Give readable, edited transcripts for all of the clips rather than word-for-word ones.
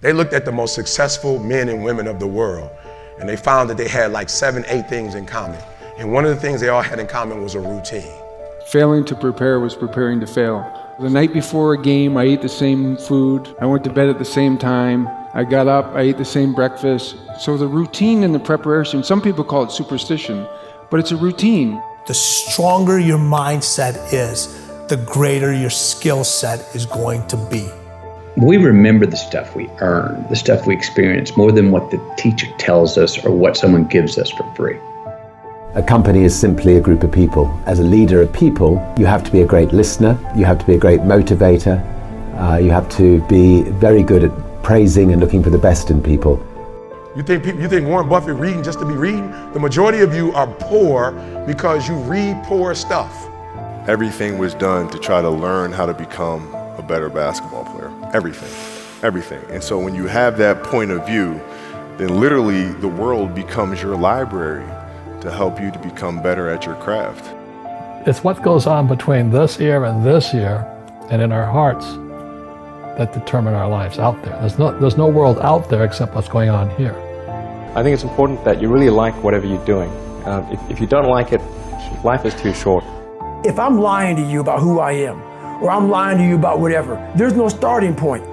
They looked at the most successful men and women of the world, and they found that they had like 7, 8 things in common. And one of the things they all had in common was a routine. Failing to prepare was preparing to fail. The night before a game, I ate the same food. I went to bed at the same time. I got up, I ate the same breakfast. So the routine and the preparation, some people call it superstition, but it's a routine. The stronger your mindset is, the greater your skill set is going to be. We remember the stuff we earn, the stuff we experience, more than what the teacher tells us or what someone gives us for free. A company is simply a group of people. As a leader of people, you have to be a great listener, you have to be a great motivator, you have to be very good at praising and looking for the best in people. You think Warren Buffett reading just to be reading? The majority of you are poor because you read poor stuff. Everything was done to try to learn how to become a better basketball player. Everything. And so when you have that point of view, then literally the world becomes your library to help you to become better at your craft. It's what goes on between this year and this year and in our hearts that determine our lives out there. There's no world out there except what's going on here. I think it's important that you really like whatever you're doing. If you don't like it, life is too short. If I'm lying to you about who I am, or I'm lying to you about whatever, there's no starting point.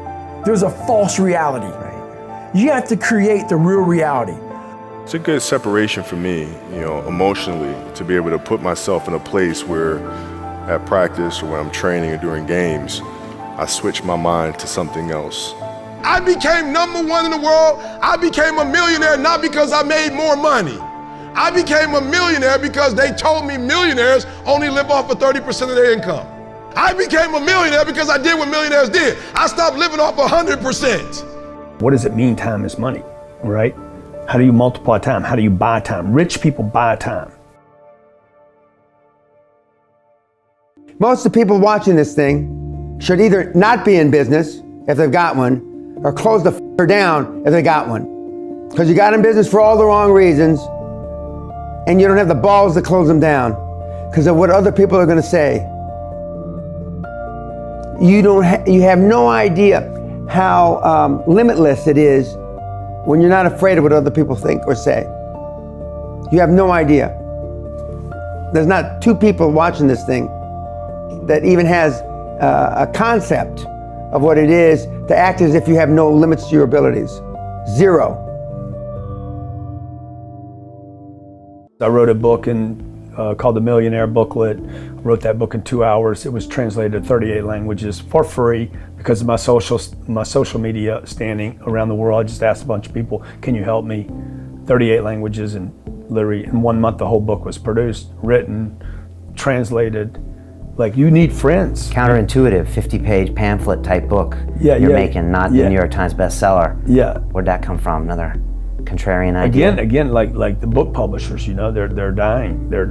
There's a false reality. Right. You have to create the real reality. It's a good separation for me, emotionally, to be able to put myself in a place where at practice or when I'm training or during games, I switch my mind to something else. I became #1 in the world. I became a millionaire not because I made more money. I became a millionaire because they told me millionaires only live off of 30% of their income. I became a millionaire because I did what millionaires did. I stopped living off 100%. What does it mean time is money, right? How do you multiply time? How do you buy time? Rich people buy time. Most of the people watching this thing should either not be in business if they've got one, or close the f***er down if they got one. Because you got in business for all the wrong reasons, and you don't have the balls to close them down because of what other people are going to say. You have no idea how limitless it is when you're not afraid of what other people think or say. You have no idea. There's not 2 people watching this thing that even has a concept of what it is to act as if you have no limits to your abilities. 0. I wrote a book called The Millionaire Booklet. I wrote that book in 2 hours. It was translated to 38 languages for free because of my social media standing around the world. I just asked a bunch of people, can you help me? 38 languages, and literally in 1 month the whole book was produced, written, translated. Like, you need friends. Counterintuitive, 50-page pamphlet type book you're making, not the New York Times bestseller. Yeah. Where'd that come from? Another contrarian idea. Again, like the book publishers, they're dying. They're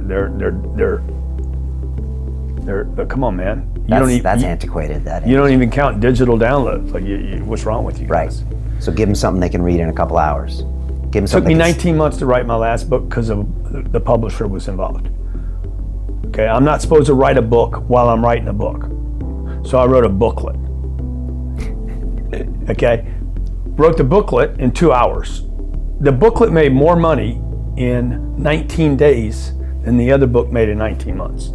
come on, man. That's antiquated. You don't even count digital downloads. Like, what's wrong with you guys? Right. So give them something they can read in a couple hours. Give them It took me 19 months to write my last book because of the publisher was involved. Okay, I'm not supposed to write a book while I'm writing a book. So I wrote a booklet. Okay, wrote the booklet in 2 hours. The booklet made more money in 19 days than the other book made in 19 months.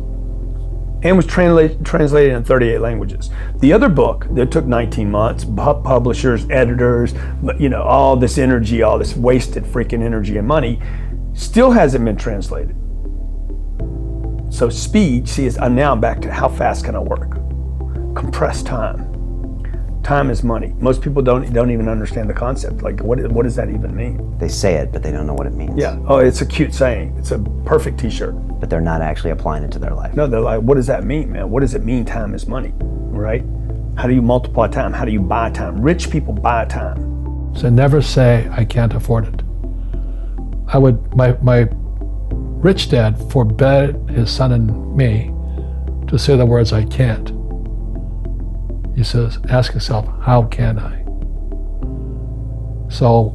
And was translated in 38 languages. The other book that took 19 months, publishers, editors, all this energy, all this wasted freaking energy and money, still hasn't been translated. So speed, I'm now back to how fast can I work? Compressed time. Time is money. Most people don't even understand the concept. Like, what does that even mean? They say it, but they don't know what it means. Yeah. Oh, it's a cute saying. It's a perfect t-shirt. But they're not actually applying it to their life. No, they're like, what does that mean, man? What does it mean time is money, right? How do you multiply time? How do you buy time? Rich people buy time. So never say, I can't afford it. My rich dad forbade his son and me to say the words, I can't. He says, ask yourself, how can I? So,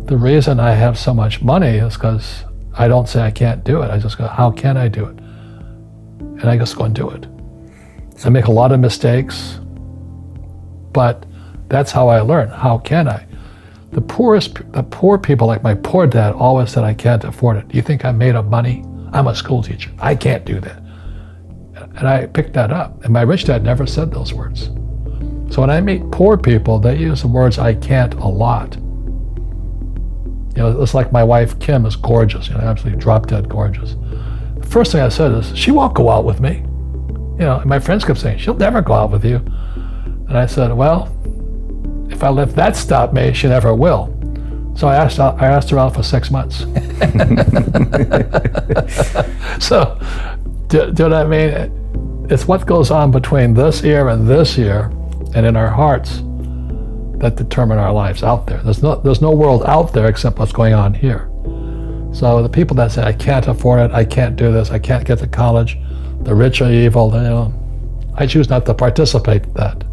the reason I have so much money is because I don't say I can't do it. I just go, how can I do it? And I just go and do it. I make a lot of mistakes. But that's how I learned. How can I? The poor people, like my poor dad, always said, I can't afford it. Do you think I made up money? I'm a school teacher. I can't do that. And I picked that up. And my rich dad never said those words. So when I meet poor people, they use the words I can't a lot. You know, it's like my wife, Kim, is gorgeous, you know, absolutely drop dead gorgeous. The first thing I said is, she won't go out with me. You know, and my friends kept saying, she'll never go out with you. And I said, well, if I let that stop me, she never will. So I asked her out for 6 months. So, do you know what I mean? It's what goes on between this year and this year, and in our hearts, that determine our lives out there. There's no world out there except what's going on here. So the people that say, I can't afford it, I can't do this, I can't get to college, the rich are evil, you know, I choose not to participate in that.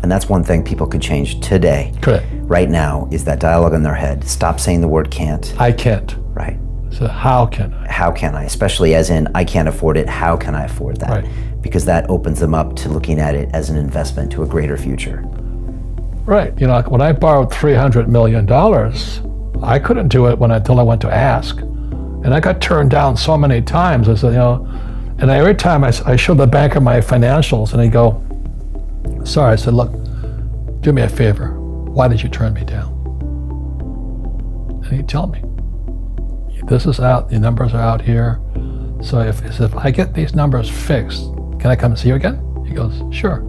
And that's one thing people could change today. Correct. Right now is that dialogue in their head. Stop saying the word can't. I can't. Right. So how can I? How can I? Especially as in, I can't afford it, how can I afford that? Right. Because that opens them up to looking at it as an investment to a greater future. Right. You know, when I borrowed $300 million, I couldn't do it until I went to ask. And I got turned down so many times. I said, you know, and every time I showed the banker my financials, and he'd go, sorry. I said, look, do me a favor. Why did you turn me down? And he'd tell me, this is out, the numbers are out here. So if I get these numbers fixed, can I come and see you again? He goes, sure.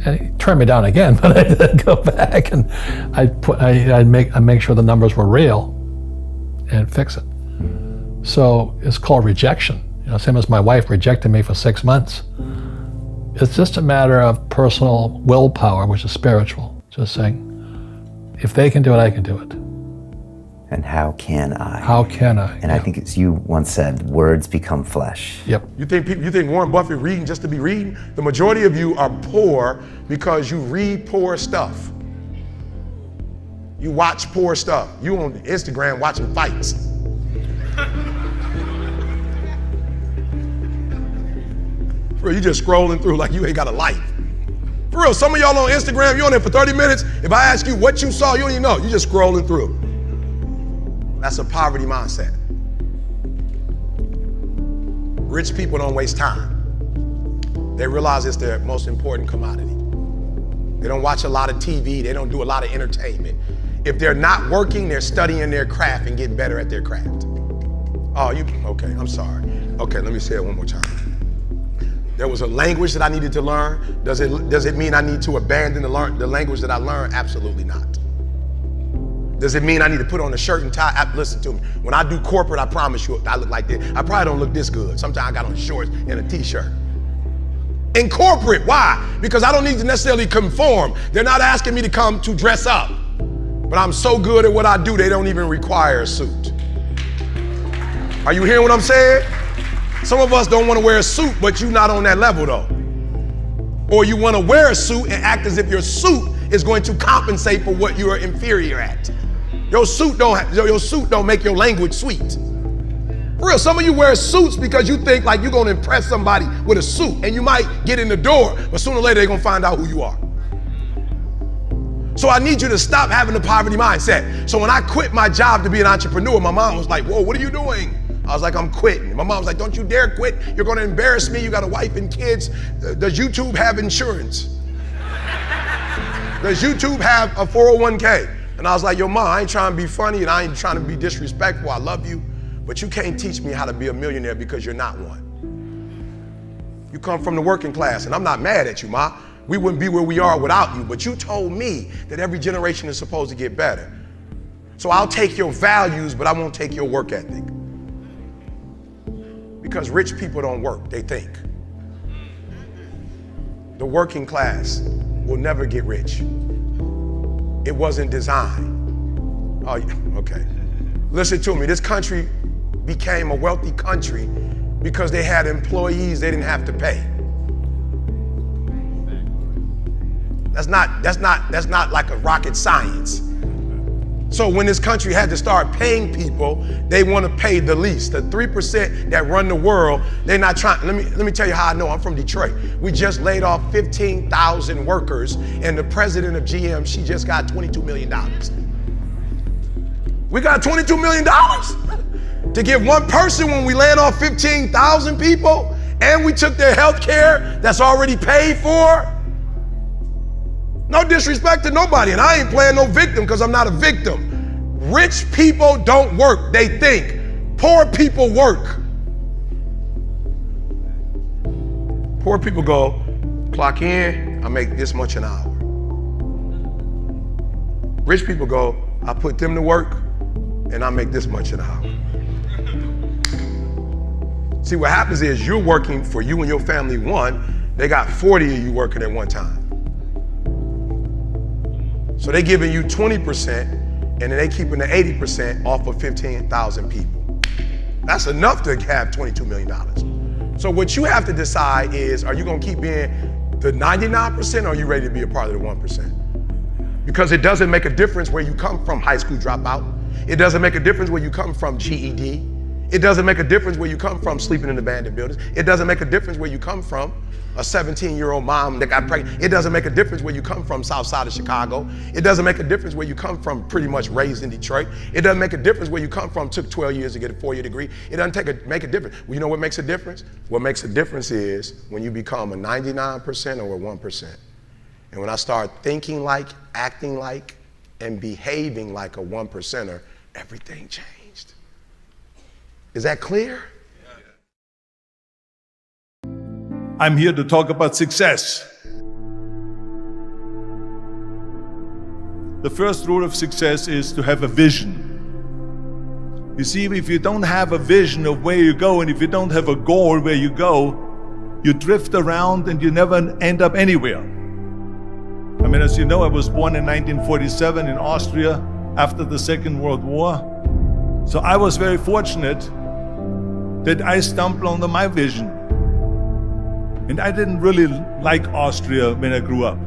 And he turned me down again, but I did go back and I'd make sure the numbers were real and fix it. So it's called rejection. You know, same as my wife rejected me for 6 months. It's just a matter of personal willpower, which is spiritual. Just saying, if they can do it, I can do it. And how can I? How can I? And I think, as you once said, words become flesh. Yep. You think Warren Buffett reading just to be reading? The majority of you are poor because you read poor stuff. You watch poor stuff. You on Instagram watching fights. For real, you just scrolling through like you ain't got a life. For real, some of y'all on Instagram, you on there for 30 minutes. If I ask you what you saw, you don't even know. You just scrolling through. That's a poverty mindset. Rich people don't waste time. They realize it's their most important commodity. They don't watch a lot of TV. They don't do a lot of entertainment. If they're not working, they're studying their craft and getting better at their craft. Oh, okay, I'm sorry. Okay, let me say it one more time. There was a language that I needed to learn. Does it mean I need to abandon the language that I learned? Absolutely not. Does it mean I need to put on a shirt and tie? Listen to me. When I do corporate, I promise you, I look like this. I probably don't look this good. Sometimes I got on shorts and a t-shirt. In corporate, why? Because I don't need to necessarily conform. They're not asking me to come to dress up. But I'm so good at what I do, they don't even require a suit. Are you hearing what I'm saying? Some of us don't want to wear a suit, but you're not on that level though. Or you want to wear a suit and act as if your suit is going to compensate for what you are inferior at. Your suit don't make your language sweet. For real, some of you wear suits because you think like you're going to impress somebody with a suit, and you might get in the door, but sooner or later they're going to find out who you are. So I need you to stop having the poverty mindset. So when I quit my job to be an entrepreneur, my mom was like, whoa, what are you doing? I was like, I'm quitting. My mom was like, don't you dare quit. You're going to embarrass me. You got a wife and kids. Does YouTube have insurance? Does YouTube have a 401k? And I was like, yo, Ma, I ain't trying to be funny and I ain't trying to be disrespectful. I love you, but you can't teach me how to be a millionaire because you're not one. You come from the working class, and I'm not mad at you, Ma. We wouldn't be where we are without you, but you told me that every generation is supposed to get better. So I'll take your values, but I won't take your work ethic. Because rich people don't work, they think. The working class will never get rich. It wasn't designed. Oh, okay. Listen to me, this country became a wealthy country because they had employees they didn't have to pay. That's not like a rocket science. So when this country had to start paying people, they want to pay the least. The 3% that run the world, they're not trying. Let me tell you how I know. I'm from Detroit. We just laid off 15,000 workers, and the president of GM, she just got $22 million. We got $22 million to give one person when we laid off 15,000 people, and we took their health care that's already paid for. No disrespect to nobody, and I ain't playing no victim because I'm not a victim. Rich people don't work, they think. Poor people work. Poor people go, clock in, I make this much an hour. Rich people go, I put them to work, and I make this much an hour. See, what happens is you're working for you and your family one, they got 40 of you working at one time. So they giving you 20%, and then they keeping the 80% off of 15,000 people. That's enough to have $22 million. So what you have to decide is, are you gonna keep being the 99%, or are you ready to be a part of the 1%? Because it doesn't make a difference where you come from, high school dropout. It doesn't make a difference where you come from, GED. It doesn't make a difference where you come from, sleeping in abandoned buildings. It doesn't make a difference where you come from, a 17-year-old mom that got pregnant. It doesn't make a difference where you come from, south side of Chicago. It doesn't make a difference where you come from, pretty much raised in Detroit. It doesn't make a difference where you come from, took 12 years to get a 4-year degree. It doesn't make a difference. Well, you know what makes a difference? What makes a difference is when you become a 99% or a 1%. And when I start thinking like, acting like, and behaving like a 1%er, everything changed. Is that clear? I'm here to talk about success. The first rule of success is to have a vision. You see, if you don't have a vision of where you go, and if you don't have a goal where you go, you drift around and you never end up anywhere. I mean, as you know, I was born in 1947 in Austria after the Second World War. So I was very fortunate that I stumbled onto my vision. And I didn't really like Austria when I grew up.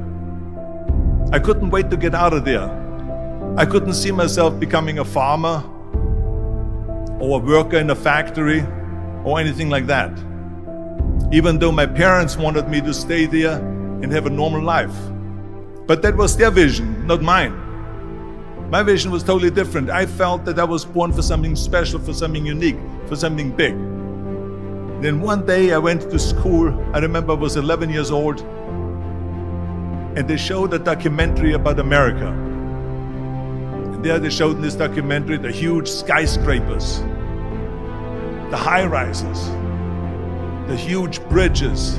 I couldn't wait to get out of there. I couldn't see myself becoming a farmer or a worker in a factory or anything like that. Even though my parents wanted me to stay there and have a normal life. But that was their vision, not mine. My vision was totally different. I felt that I was born for something special, for something unique, for something big. Then one day I went to school. I remember I was 11 years old, and they showed a documentary about America. And there they showed in this documentary the huge skyscrapers, the high-rises, the huge bridges,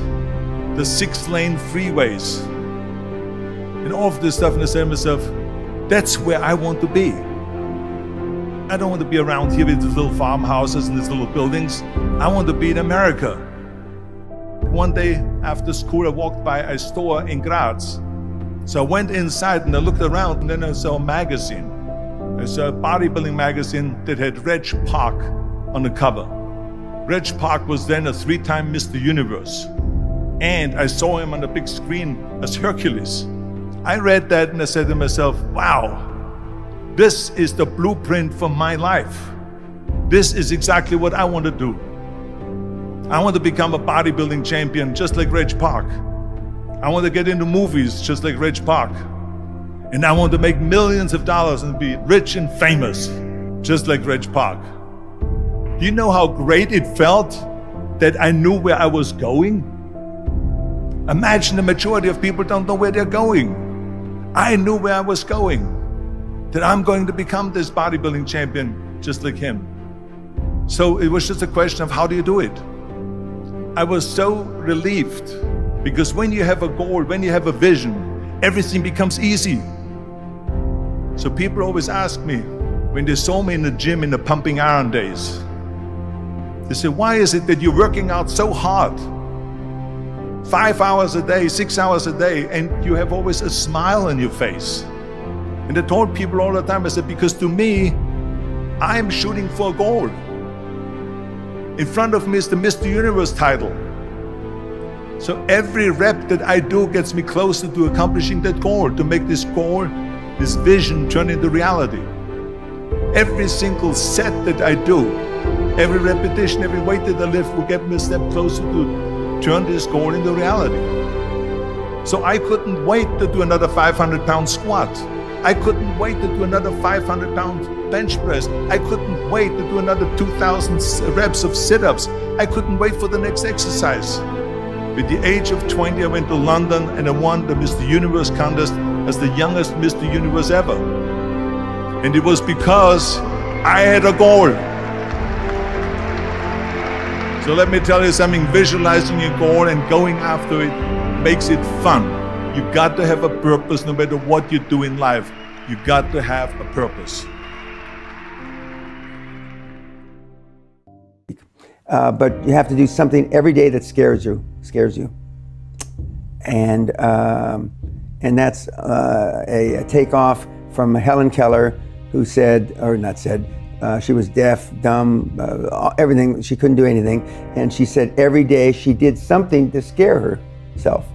the 6-lane freeways, and all of this stuff. And I said to myself, that's where I want to be. I don't want to be around here with these little farmhouses and these little buildings. I want to be in America. One day after school, I walked by a store in Graz. So I went inside and I looked around, and then I saw a magazine. I saw a bodybuilding magazine that had Reg Park on the cover. Reg Park was then a 3-time Mr. Universe. And I saw him on the big screen as Hercules. I read that and I said to myself, wow, this is the blueprint for my life. This is exactly what I want to do. I want to become a bodybuilding champion just like Reg Park. I want to get into movies just like Reg Park. And I want to make millions of dollars and be rich and famous just like Reg Park. Do you know how great it felt that I knew where I was going? Imagine the majority of people don't know where they're going. I knew where I was going, that I'm going to become this bodybuilding champion just like him. So it was just a question of how do you do it? I was so relieved, because when you have a goal, when you have a vision, everything becomes easy. So people always ask me, when they saw me in the gym in the pumping iron days, they say, why is it that you're working out so hard? 5 hours a day, 6 hours a day, and you have always a smile on your face. And I told people all the time, I said, because to me, I'm shooting for a goal. In front of me is the Mr. Universe title. So every rep that I do gets me closer to accomplishing that goal, to make this goal, this vision turn into reality. Every single set that I do, every repetition, every weight that I lift will get me a step closer to turn this goal into reality. So I couldn't wait to do another 500-pound squat. I couldn't wait to do another 500-pound bench press. I couldn't wait to do another 2,000 reps of sit-ups. I couldn't wait for the next exercise. At the age of 20, I went to London and I won the Mr. Universe contest as the youngest Mr. Universe ever. And it was because I had a goal. So let me tell you something, visualizing your goal and going after it makes it fun. You got to have a purpose no matter what you do in life. You got to have a purpose. But you have to do something every day that scares you. And that's a takeoff from Helen Keller, who said, or not said, she was deaf, dumb, everything, she couldn't do anything. And she said every day she did something to scare herself.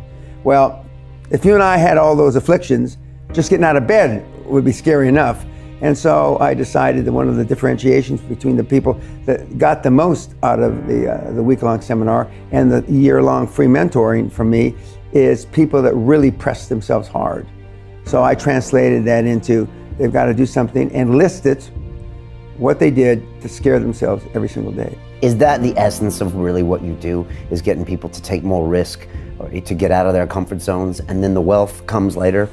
Well, if you and I had all those afflictions, just getting out of bed would be scary enough. And so I decided that one of the differentiations between the people that got the most out of the week-long seminar and the year-long free mentoring from me is people that really press themselves hard. So I translated that into they've got to do something and list it, what they did to scare themselves every single day. Is that the essence of really what you do, is getting people to take more risk or to get out of their comfort zones, and then the wealth comes later?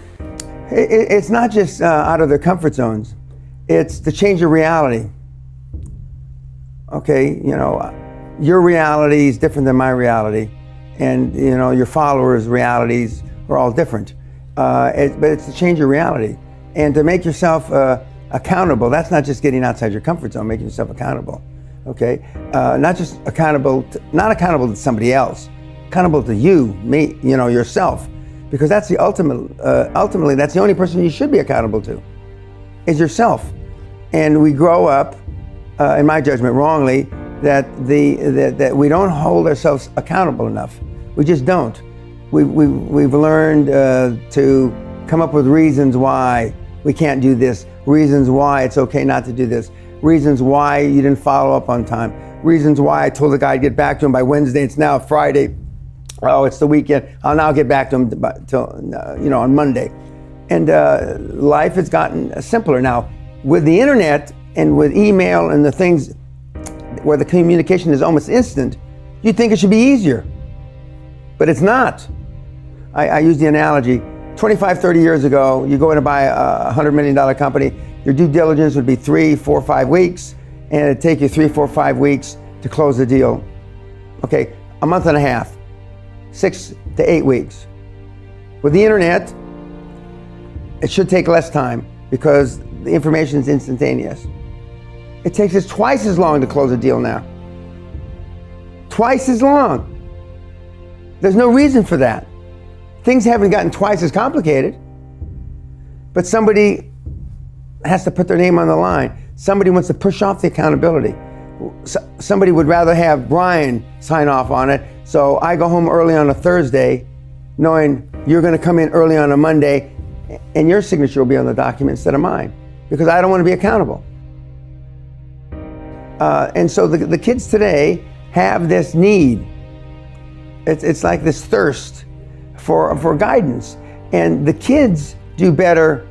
It's not just out of their comfort zones. It's to change your reality. Okay, you know, your reality is different than my reality, and you know your followers' realities are all different. But it's to change your reality and to make yourself accountable. That's not just getting outside your comfort zone, making yourself accountable. Okay, not just accountable, not accountable to somebody else, accountable to you, me, you know, yourself, because that's the ultimately that's the only person you should be accountable to, is yourself. And we grow up, in my judgment, wrongly, that we don't hold ourselves accountable enough. We just don't. We've learned to come up with reasons why we can't do this, reasons why it's okay not to do this, reasons why you didn't follow up on time, reasons why I told the guy to get back to him by Wednesday, it's now Friday. Oh, it's the weekend, I'll now get back to him on Monday. And life has gotten simpler now. With the internet and with email and the things where the communication is almost instant, you'd think it should be easier, but it's not. I use the analogy, 25, 30 years ago, you go in to buy a $100 million company, your due diligence would be 3, 4, 5 weeks, and it'd take you 3, 4, 5 weeks to close the deal. Okay, a month and a half, 6 to 8 weeks. With the internet, it should take less time because the information is instantaneous. It takes us twice as long to close a deal now. Twice as long. There's no reason for that. Things haven't gotten twice as complicated, but somebody has to put their name on the line. Somebody wants to push off the accountability. Somebody would rather have Bryant sign off on it, so I go home early on a Thursday knowing you're going to come in early on a Monday and your signature will be on the document instead of mine, because I don't want to be accountable. And so the kids today have this need. It's like this thirst for guidance. And the kids do better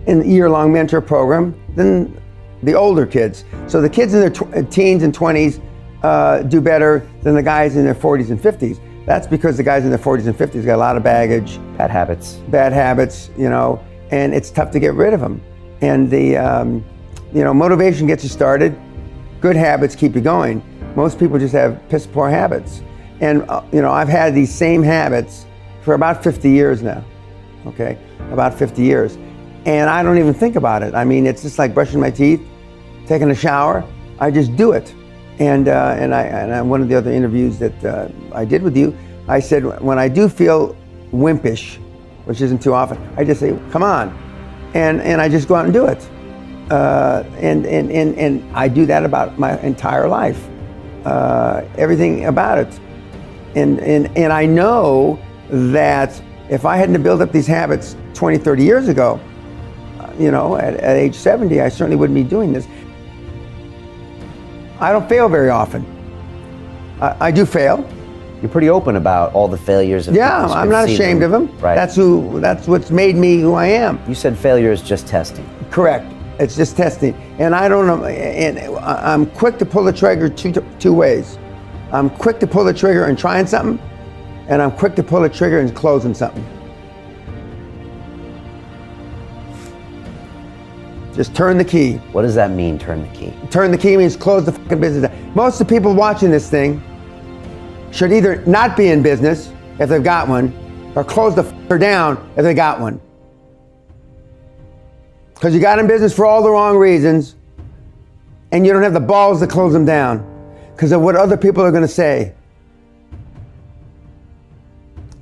in the year-long mentor program than the older kids. So the kids in their teens and 20s do better than the guys in their 40s and 50s. That's because the guys in their 40s and 50s got a lot of baggage. Bad habits. Bad habits, you know, and it's tough to get rid of them. And the, motivation gets you started. Good habits keep you going. Most people just have piss poor habits. And, I've had these same habits for about 50 years now, okay? About 50 years. And I don't even think about it. I mean, it's just like brushing my teeth, taking a shower. I just do it. And one of the other interviews that I did with you, I said, when I do feel wimpish, which isn't too often, I just say, come on. And I just go out and do it. And I do that about my entire life. Everything about it. And I know that if I hadn't built up these habits 20, 30 years ago, at age 70, I certainly wouldn't be doing this. I don't fail very often. I do fail. You're pretty open about all the failures. Yeah, I'm not ashamed of them. Right. That's what's made me who I am. You said failure is just testing. Correct. It's just testing. And I don't know, and I'm quick to pull the trigger two ways. I'm quick to pull the trigger and trying something, and I'm quick to pull the trigger and closing something. Just turn the key. What does that mean, turn the key? Turn the key means close the fucking business down. Most of the people watching this thing should either not be in business if they've got one, or close the fucker down if they got one. Because you got in business for all the wrong reasons, and you don't have the balls to close them down because of what other people are going to say.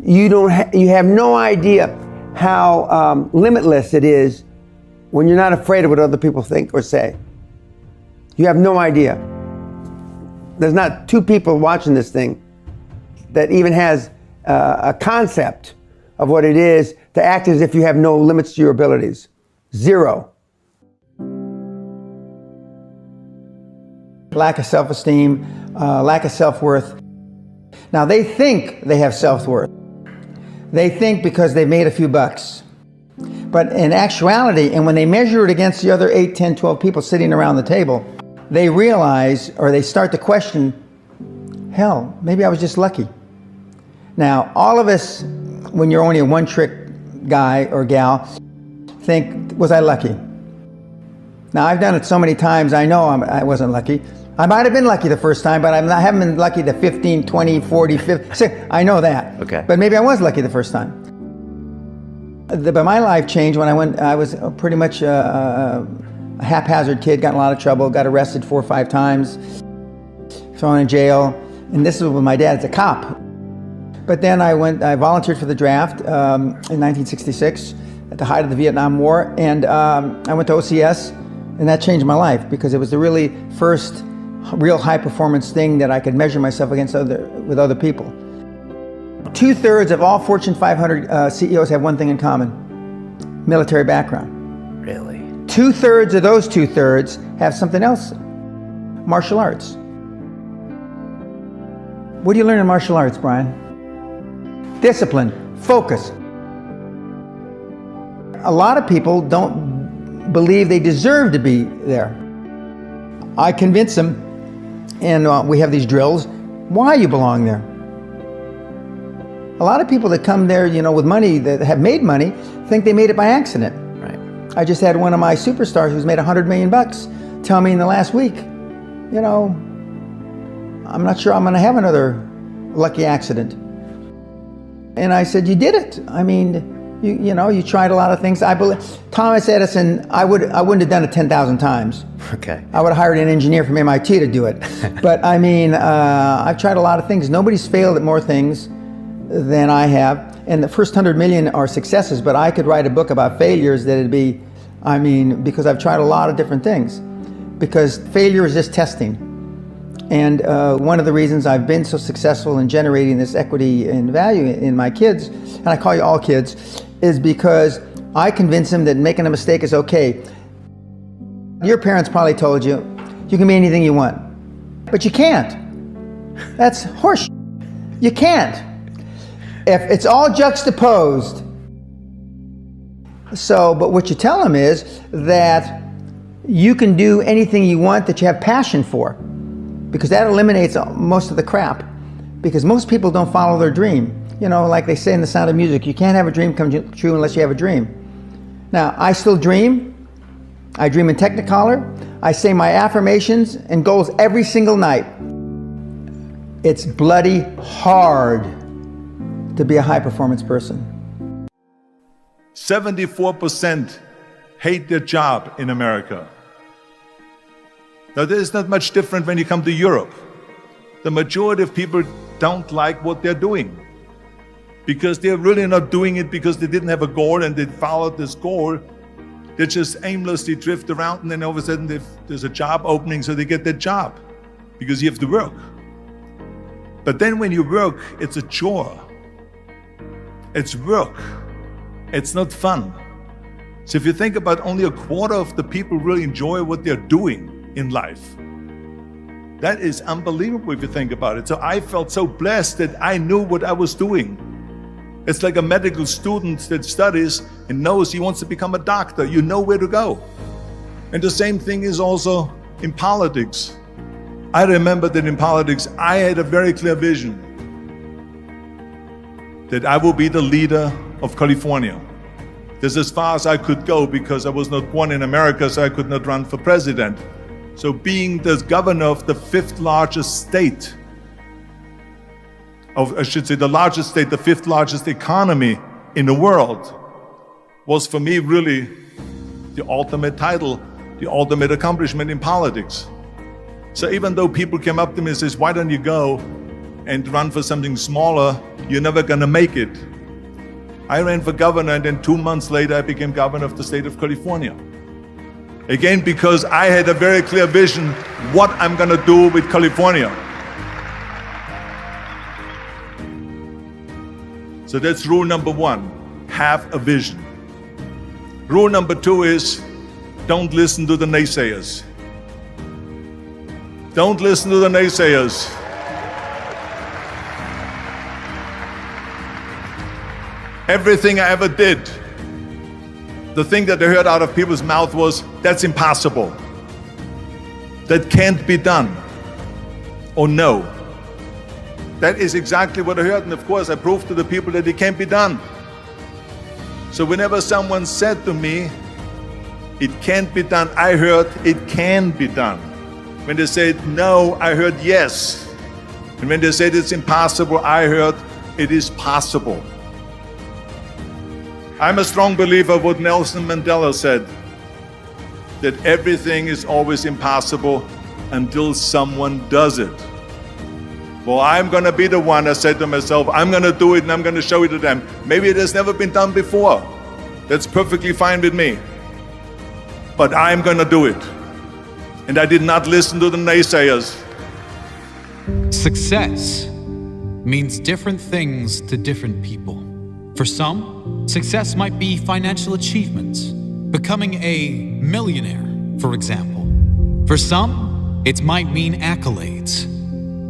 You have no idea how limitless it is when you're not afraid of what other people think or say. You have no idea. There's not two people watching this thing that even has a concept of what it is to act as if you have no limits to your abilities. Zero. Lack of self-esteem, lack of self-worth. Now they think they have self-worth. They think because they've made a few bucks. But in actuality, and when they measure it against the other 8, 10, 12 people sitting around the table, they realize, or they start to question, hell, maybe I was just lucky. Now, all of us, when you're only a one-trick guy or gal, think, was I lucky? Now, I've done it so many times, I know I wasn't lucky. I might have been lucky the first time, but I haven't been lucky the 15, 20, 40, 50, I know that. Okay. But maybe I was lucky the first time. But my life changed when I was pretty much a haphazard kid, got in a lot of trouble, got arrested 4 or 5 times, thrown in jail, and this was with my dad as a cop. But then I volunteered for the draft in 1966 at the height of the Vietnam War, and I went to OCS, and that changed my life because it was the really first real high performance thing that I could measure myself against with other people. 2/3 of all Fortune 500 CEOs have one thing in common: military background. Really? 2/3 of those 2/3 have something else: martial arts. What do you learn in martial arts, Brian? Discipline, focus. A lot of people don't believe they deserve to be there. I convince them, and we have these drills, why you belong there. A lot of people that come there, with money, that have made money, think they made it by accident. Right. I just had one of my superstars who's made $100 million tell me in the last week, I'm not sure I'm going to have another lucky accident. And I said, you did it. I mean, you tried a lot of things. I believe Thomas Edison, I wouldn't have done it 10,000 times. Okay. I would have hired an engineer from MIT to do it. But I mean, I've tried a lot of things. Nobody's failed at more things than I have. And the first 100 million are successes, but I could write a book about failures that'd be, because I've tried a lot of different things. Because failure is just testing. And one of the reasons I've been so successful in generating this equity and value in my kids, and I call you all kids, is because I convince them that making a mistake is okay. Your parents probably told you, you can be anything you want, but you can't. That's horseshit. You can't. If it's all juxtaposed. But what you tell them is that you can do anything you want that you have passion for, because that eliminates most of the crap. Because most people don't follow their dream. Like they say in The Sound of Music, you can't have a dream come true unless you have a dream. Now, I still dream. I dream in Technicolor. I say my affirmations and goals every single night. It's bloody hard to be a high-performance person. 74% hate their job in America. Now, there is not much different when you come to Europe. The majority of people don't like what they're doing because they're really not doing it because they didn't have a goal and they followed this goal. They just aimlessly drift around, and then all of a sudden there's a job opening, so they get that job because you have to work. But then when you work, it's a chore. It's work. It's not fun. So if you think about only a quarter of the people really enjoy what they're doing in life. That is unbelievable if you think about it. So I felt so blessed that I knew what I was doing. It's like a medical student that studies and knows he wants to become a doctor. You know where to go. And the same thing is also in politics. I remember that in politics, I had a very clear vision that I will be the leader of California. That's as far as I could go because I was not born in America, so I could not run for president. So being the governor of the fifth largest state, the largest state, the fifth largest economy in the world, was for me really the ultimate title, the ultimate accomplishment in politics. So even though people came up to me and says, why don't you go and run for something smaller, you're never gonna make it. I ran for governor, and then 2 months later I became governor of the state of California. Again, because I had a very clear vision what I'm gonna do with California. So that's rule number one, have a vision. Rule number two is, don't listen to the naysayers. Don't listen to the naysayers. Everything I ever did, the thing that I heard out of people's mouth was, that's impossible. That can't be done. Or no. That is exactly what I heard, and of course I proved to the people that it can't be done. So whenever someone said to me, it can't be done, I heard, it can be done. When they said no, I heard yes. And when they said it's impossible, I heard it is possible. I'm a strong believer of what Nelson Mandela said, that everything is always impossible until someone does it. Well, I'm gonna be the one, I said to myself, I'm gonna do it and I'm gonna show it to them. Maybe it has never been done before. That's perfectly fine with me. But I'm gonna do it. And I did not listen to the naysayers. Success means different things to different people. For some, success might be financial achievements, becoming a millionaire, for example. For some, it might mean accolades.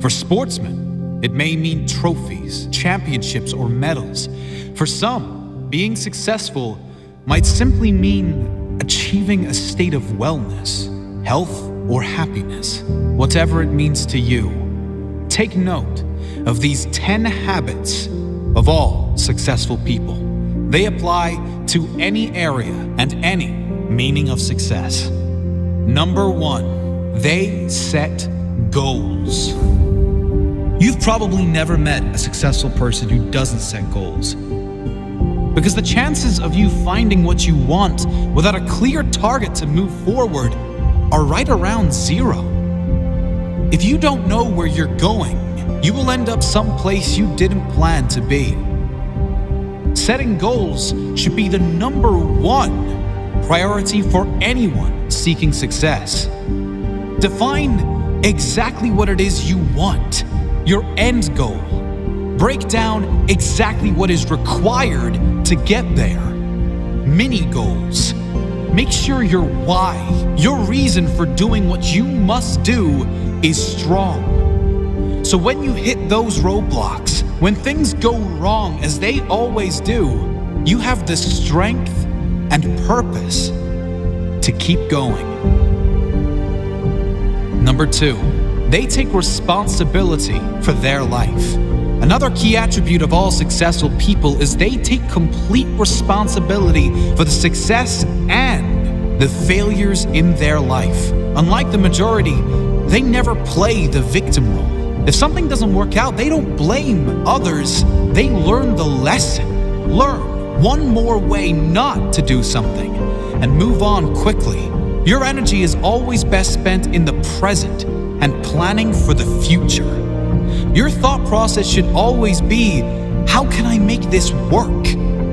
For sportsmen, it may mean trophies, championships, or medals. For some, being successful might simply mean achieving a state of wellness, health, or happiness. Whatever it means to you, take note of these 10 habits of all successful people. They apply to any area and any meaning of success. Number 1, they set goals. You've probably never met a successful person who doesn't set goals. Because the chances of you finding what you want without a clear target to move forward are right around 0. If you don't know where you're going, you will end up someplace you didn't plan to be. Setting goals should be the number 1 priority for anyone seeking success. Define exactly what it is you want, your end goal. Break down exactly what is required to get there. Mini goals. Make sure your why, your reason for doing what you must do, is strong. So when you hit those roadblocks, when things go wrong as they always do, you have the strength and purpose to keep going. Number 2, they take responsibility for their life. Another key attribute of all successful people is they take complete responsibility for the success and the failures in their life. Unlike the majority, they never play the victim role. If something doesn't work out, they don't blame others. They learn the lesson. Learn one more way not to do something and move on quickly. Your energy is always best spent in the present and planning for the future. Your thought process should always be, how can I make this work?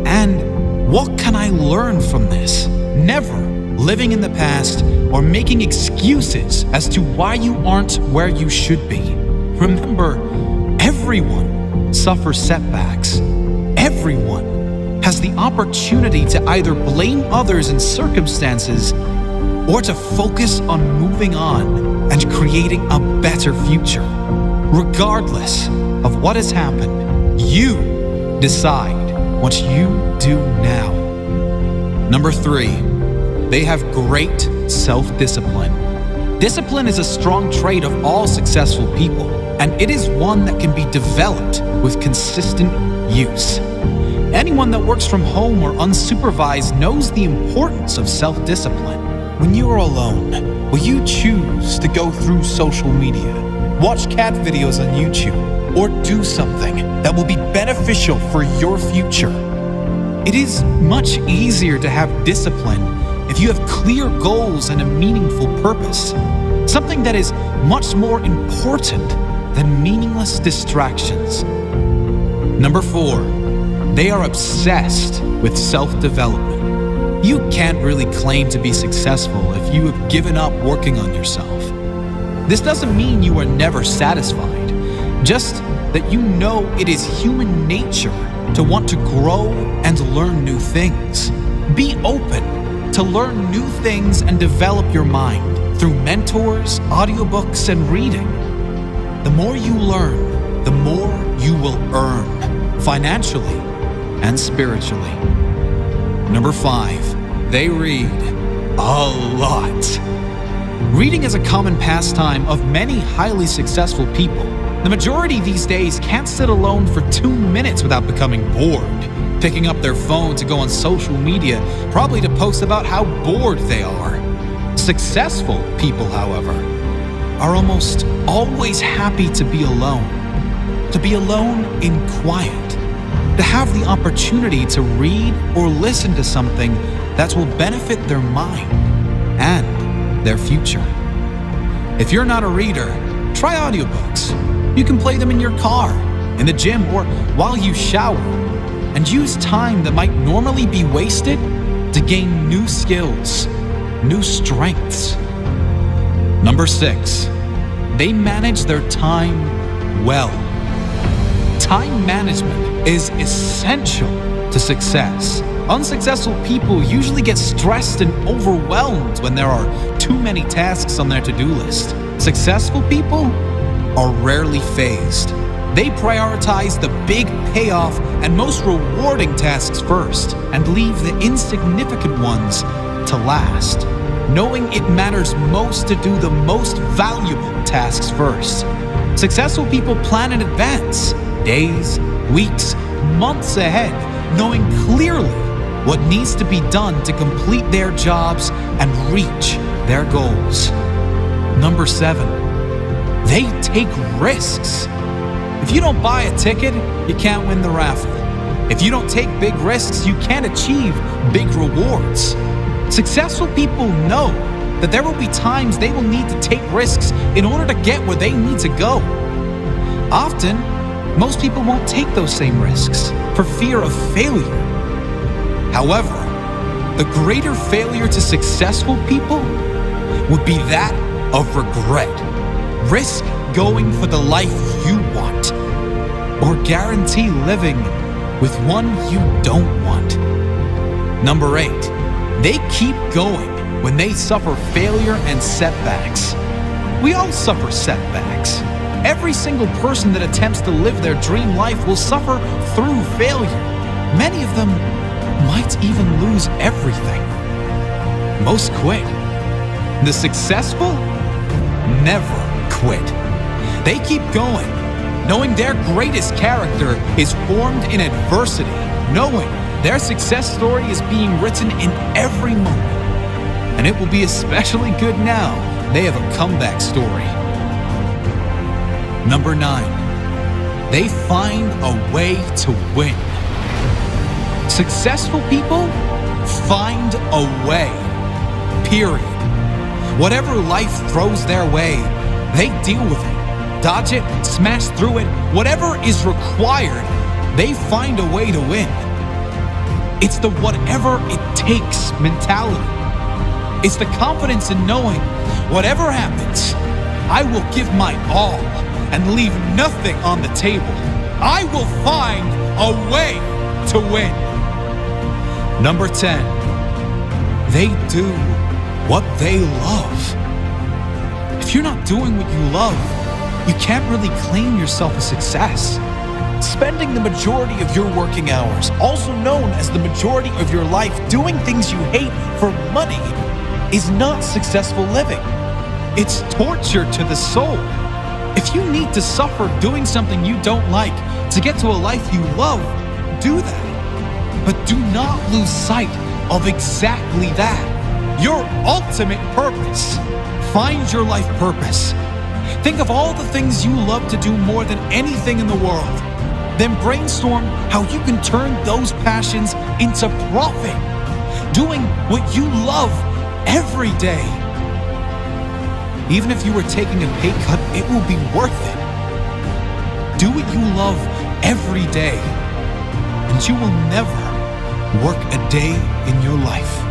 And what can I learn from this? Never living in the past or making excuses as to why you aren't where you should be. Remember, everyone suffers setbacks. Everyone. has the opportunity to either blame others and circumstances or to focus on moving on and creating a better future. Regardless of what has happened, you decide what you do now. Number 3, they have great self-discipline. Discipline is a strong trait of all successful people, and it is one that can be developed with consistent use. Anyone that works from home or unsupervised knows the importance of self-discipline. When you are alone, will you choose to go through social media, watch cat videos on YouTube, or do something that will be beneficial for your future? It is much easier to have discipline if you have clear goals and a meaningful purpose, something that is much more important than meaningless distractions. Number 4, they are obsessed with self-development. You can't really claim to be successful if you have given up working on yourself. This doesn't mean you are never satisfied, just that you know it is human nature to want to grow and learn new things. Be open to learn new things and develop your mind through mentors, audiobooks, and reading. The more you learn, the more you will earn, financially and spiritually. Number 5, they read a lot. Reading is a common pastime of many highly successful people. The majority these days can't sit alone for 2 minutes without becoming bored, picking up their phone to go on social media, probably to post about how bored they are. Successful people, however, are almost always happy to be alone in quiet, to have the opportunity to read or listen to something that will benefit their mind and their future. If you're not a reader, try audiobooks. You can play them in your car, in the gym, or while you shower, and use time that might normally be wasted to gain new skills, new strengths. Number 6, they manage their time well. Time management is essential to success. Unsuccessful people usually get stressed and overwhelmed when there are too many tasks on their to-do list. Successful people are rarely phased. They prioritize the big payoff and most rewarding tasks first and leave the insignificant ones to last, knowing it matters most to do the most valuable tasks first. Successful people plan in advance, days, weeks, months ahead, knowing clearly what needs to be done to complete their jobs and reach their goals. Number 7, they take risks. If you don't buy a ticket, you can't win the raffle. If you don't take big risks, you can't achieve big rewards. Successful people know that there will be times they will need to take risks in order to get where they need to go. Often, most people won't take those same risks for fear of failure. However, the greater failure to successful people would be that of regret. Risk going for the life you want, or guarantee living with one you don't want. Number 8, they keep going when they suffer failure and setbacks. We all suffer setbacks. Every single person that attempts to live their dream life will suffer through failure. Many of them might even lose everything. Most quit. The successful never quit. They keep going, knowing their greatest character is formed in adversity, knowing their success story is being written in every moment. And it will be especially good now they have a comeback story. Number 9, they find a way to win. Successful people find a way, period. Whatever life throws their way, they deal with it, dodge it, smash through it. Whatever is required, they find a way to win. It's the whatever it takes mentality. It's the confidence in knowing whatever happens, I will give my all and leave nothing on the table. I will find a way to win. Number 10, they do what they love. If you're not doing what you love, you can't really claim yourself a success. Spending the majority of your working hours, also known as the majority of your life doing things you hate for money, is not successful living. It's torture to the soul. If you need to suffer doing something you don't like to get to a life you love, do that. But do not lose sight of exactly that. Your ultimate purpose. Find your life purpose. Think of all the things you love to do more than anything in the world. Then brainstorm how you can turn those passions into profit. Doing what you love every day. Even if you were taking a pay cut, it will be worth it. Do what you love every day, and you will never work a day in your life.